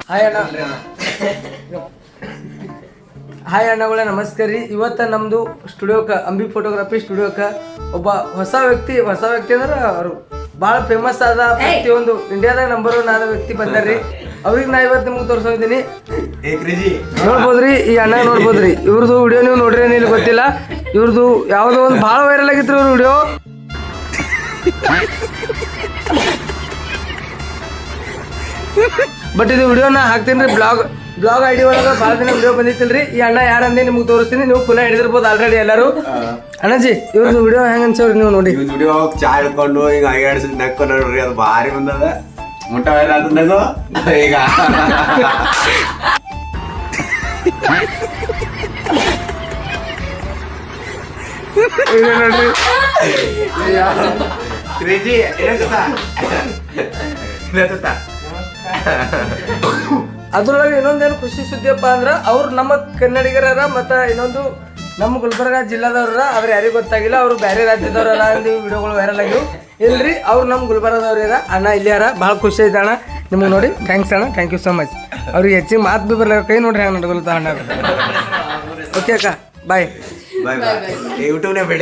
Hi ಅಣ್ಣ. Hi ಅಣ್ಣಗಳೇ, ನಮಸ್ಕಾರ ರೀ. ಇವತ್ತು ನಮ್ಮದು ಸ್ಟುಡಿಯೋಕ್ಕೆ ಅಂಬಿ ಫೋಟೋಗ್ರಫಿ ಸ್ಟುಡಿಯೋಕ್ಕೆ ಒಬ್ಬ ಹೊಸ ವ್ಯಕ್ತಿ ಅಂದ್ರೆ ಅವರು ಭಾಳ ಫೇಮಸ್ ಆದ ಪ್ರತಿಯೊಂದು ಇಂಡಿಯಾದಾಗ ನಂಬರ್ 1 ಆದ ವ್ಯಕ್ತಿ ಬಂದಾರ್ರಿ. ಅವ್ರಿಗೆ ನಾ ಇವತ್ತು ನಿಮ್ಗೆ ತೋರಿಸೋದಿನಿ. ನೋಡ್ಬೋದ್ರಿ, ಈ ಅಣ್ಣ ನೋಡ್ಬೋದ್ರಿ. ಇವ್ರದ್ದು ವಿಡಿಯೋ ನೀವು ನೋಡ್ರಿ ಏನಿಲ್ಲ ಗೊತ್ತಿಲ್ಲ. ಇವ್ರದ್ದು ಯಾವುದೋ ಒಂದು ಭಾಳ ವೈರಲ್ ಆಗಿತ್ತು ಇವ್ರ ವಿಡಿಯೋ. ಬಟ್ ಇದು ವಿಡಿಯೋನ ಹಾಕ್ತೀನಿ ರೀ ಬ್ಲಾಗ್ ಐಡಿ ಒಳಗೆ ಭಾಳ ದಿನ ವಿಡಿಯೋ ಬಂದಿತ್ತಿಲ್ರಿ. ಈ ಅಣ್ಣ ಯಾರಂದೇ ನಿಮ್ಗೆ ತೋರಿಸ್ತೀನಿ, ನೀವು ಪುನಃ ಹಿಡಿದಿರ್ಬೋದು ಆಲ್ರೆಡಿ ಎಲ್ಲರೂ. ಅಣ್ಣಜಿ ಇವ್ರದ್ದು ವಿಡಿಯೋ ಹೆಂಗೆ ಅನ್ಸವ್ರಿ ನೀವು ನೋಡಿ. ವಿಡಿಯೋ ಚಾ ಹಿಡ್ಕೊಂಡು ಈಗ ಐದು ನಕ್ಕೊಂಡು ನೋಡ್ರಿ, ಅದು ಭಾರಿ ಬಂದದ. ಮುಟ್ಟ ವೈರಲ್ ಆದದ್ದು ಈಗ ನೋಡ್ರಿ. ಕ್ರೇಜಿ ಅದ್ರೊಳಗೆ ಇನ್ನೊಂದೇನು ಖುಷಿ ಸುದ್ದಿಯಪ್ಪ ಅಂದ್ರೆ ಅವ್ರು ನಮ್ಮ ಕನ್ನಡಿಗರ ಮತ್ತು ಇನ್ನೊಂದು ನಮ್ಮ ಗುಲ್ಬರ್ಗ ಜಿಲ್ಲಾದವ್ರ, ಆದ್ರೆ ಯಾರಿಗೂ ಗೊತ್ತಾಗಿಲ್ಲ. ಅವರು ಬೇರೆ ರಾಜ್ಯದವ್ರಲ್ಲ ಅಂದು ವಿಡಿಯೋಗಳು ವೈರಲ್ ಆಗಿವು. ಇಲ್ರಿ, ಅವ್ರು ನಮ್ಮ ಗುಲ್ಬರ್ಗದವ್ರ ಅಣ್ಣ ಇಲ್ಲಿ ಯಾರ. ಭಾಳ ಖುಷಿ ಐತೆ ಅಣ್ಣ ನಿಮ್ಗೆ ನೋಡಿ. ಥ್ಯಾಂಕ್ಸ್ ಅಣ್ಣ, ಥ್ಯಾಂಕ್ ಯು ಸೊ ಮಚ್. ಅವ್ರಿಗೆ ಹೆಚ್ಚಿಗೆ ಮಾತು ಭೀ ಬರಲ್ಲ, ಕೈ ನೋಡ್ರಿ ಹೆಂಗೆ ನಡ್ಕೊಳ್ತಾ ಅಣ್ಣ. ಓಕೆ ಅಕ್ಕ, ಬಾಯ್. ಯೂಟ್ಯೂಬ್ನೇ ಬೇಡ.